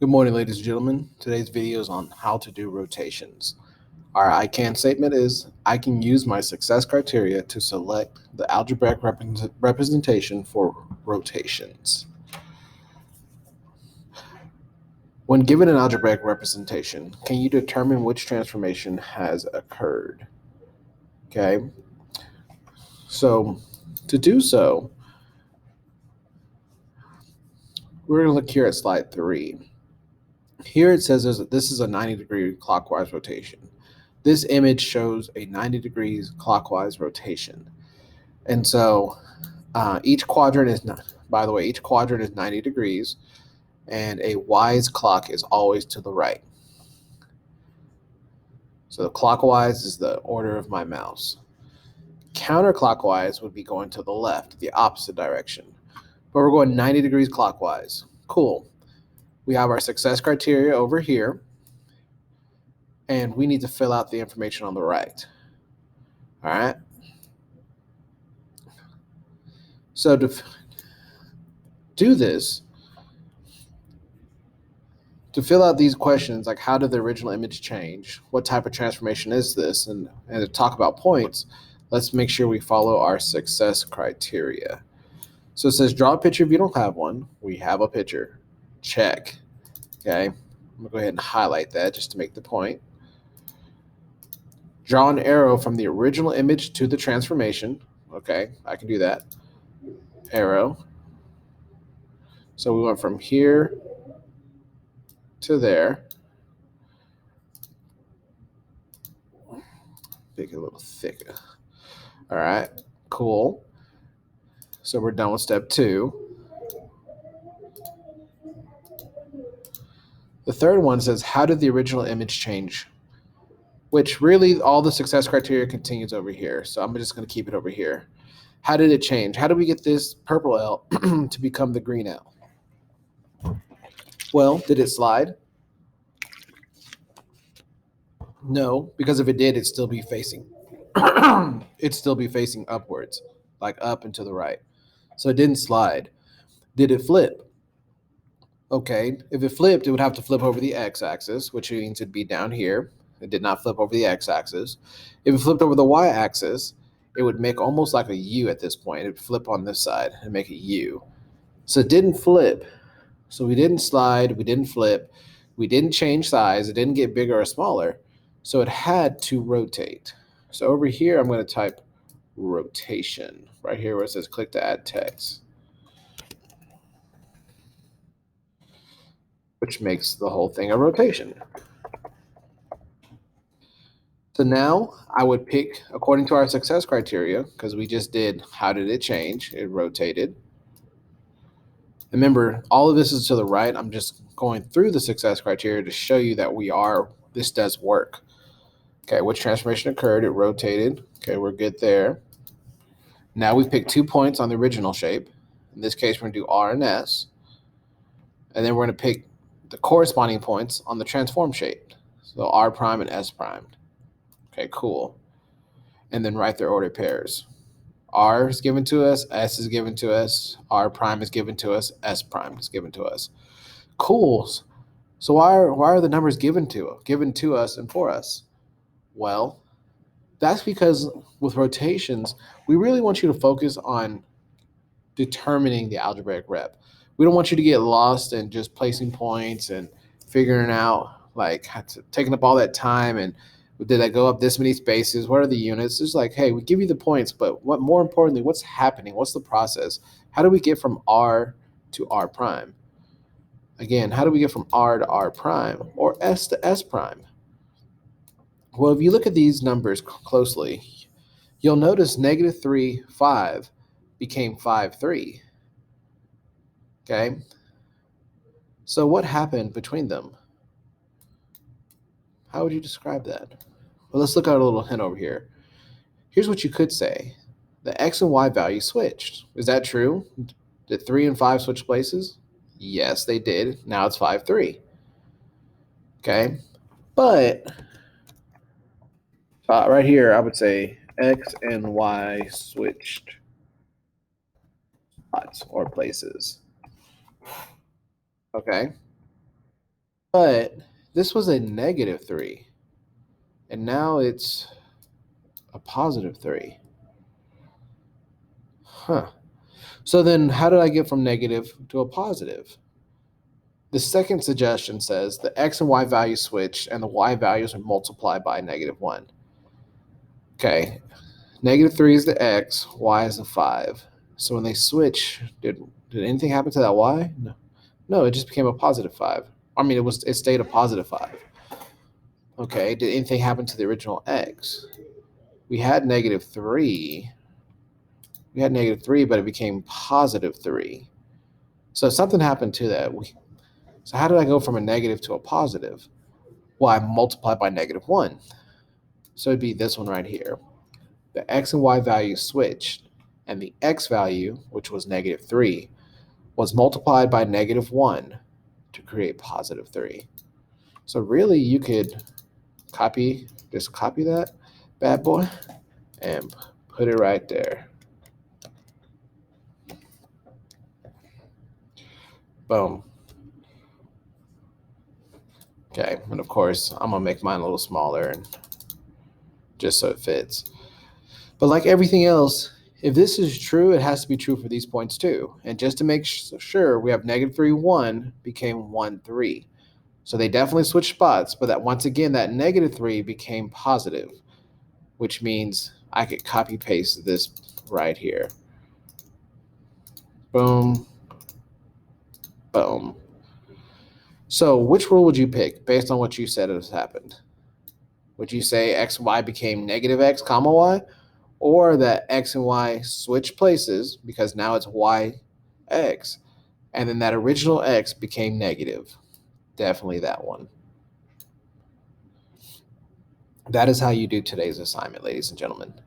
Good morning, ladies and gentlemen. Today's video is on how to do rotations. Our I can statement is, I can use my success criteria to select the algebraic representation for rotations. When given an algebraic representation, can you determine which transformation has occurred? Okay, so to do so, we're going to look here at slide 3. Here it says this is a 90-degree clockwise rotation. This image shows a 90 degrees clockwise rotation. And so each quadrant is, by the way, each quadrant is 90 degrees, and a wise clock is always to the right. So the clockwise is the order of my mouse. Counterclockwise would be going to the left, the opposite direction. But we're going 90 degrees clockwise. Cool. We have our success criteria over here, and we need to fill out the information on the right. All right. So to do this, to fill out these questions, like how did the original image change? What type of transformation is this? And to talk about points, let's make sure we follow our success criteria. So it says draw a picture if you don't have one. We have a picture. Check. Okay. I'm going to go ahead and highlight that just to make the point. Draw an arrow from the original image to the transformation. Okay, I can do that. Arrow. So we went from here to there. Make it a little thicker. All right, cool. So we're done with step 2. The third one says, how did the original image change? Which really all the success criteria continues over here. So I'm just going to keep it over here. How did it change? How did we get this purple L to become the green L? Well, did it slide? No, because if it did, it'd still be facing upwards, like up and to the right. So it didn't slide. Did it flip? Okay, if it flipped, it would have to flip over the x-axis, which means it'd be down here. It did not flip over the x-axis. If it flipped over the y-axis, it would make almost like a U at this point. It would flip on this side and make a U. So it didn't flip. So we didn't slide, we didn't flip, we didn't change size, it didn't get bigger or smaller. So it had to rotate. So over here, I'm going to type rotation, right here where it says click to add text, which makes the whole thing a rotation. So now I would pick, according to our success criteria, because we just did how did it change, it rotated. Remember, all of this is to the right. I'm just going through the success criteria to show you that this does work. Okay, which transformation occurred? It rotated. Okay, we're good there. Now we picked 2 points on the original shape. In this case, we're going to do R and S. And then we're going to pick the corresponding points on the transform shape. So R prime and S prime. Okay, cool. And then write their ordered pairs. R is given to us, S is given to us, R prime is given to us, S prime is given to us. Cool. So why are the numbers given to us and for us? Well, that's because with rotations, we really want you to focus on determining the algebraic rep. We don't want you to get lost in just placing points and figuring out, like, taking up all that time and did I go up this many spaces? What are the units? It's like, hey, we give you the points, but more importantly, what's happening? What's the process? How do we get from R to R prime? Again, how do we get from R to R prime or S to S prime? Well, if you look at these numbers closely, you'll notice -3, 5 became 5, 3. Okay? So what happened between them? How would you describe that? Well, let's look at a little hint over here. Here's what you could say. The X and Y value switched. Is that true? Did 3 and 5 switch places? Yes, they did. Now it's 5, 3. Okay? But right here, I would say X and Y switched spots or places. Okay? But this was a -3, and now it's a +3. Huh. So then how did I get from negative to a positive? The second suggestion says the x and y values switch and the y values are multiplied by -1. Okay, -3 is the x, y is the 5. So when they switch, did anything happen to that y? No. No, it just became a +5. I mean, it stayed a +5. Okay, did anything happen to the original x? We had -3. We had -3, but it became +3. So something happened to that. So how did I go from a negative to a positive? Well, I multiplied by -1. So it'd be this one right here. The x and y values switched, and the x value, which was -3, was multiplied by -1 to create +3. So really, you could just copy that bad boy and put it right there. Boom. Okay, and of course, I'm gonna make mine a little smaller and just so it fits. But like everything else, if this is true, it has to be true for these points too. And just to make sure, we have -3, 1 became 1, 3. So they definitely switched spots, but that once again, that -3 became positive, which means I could copy paste this right here. Boom, boom. So which rule would you pick based on what you said has happened? Would you say x, y became -x, comma, y? Or that x and y switch places because now it's y, x, and then that original x became negative? Definitely that one. That is how you do today's assignment, ladies and gentlemen.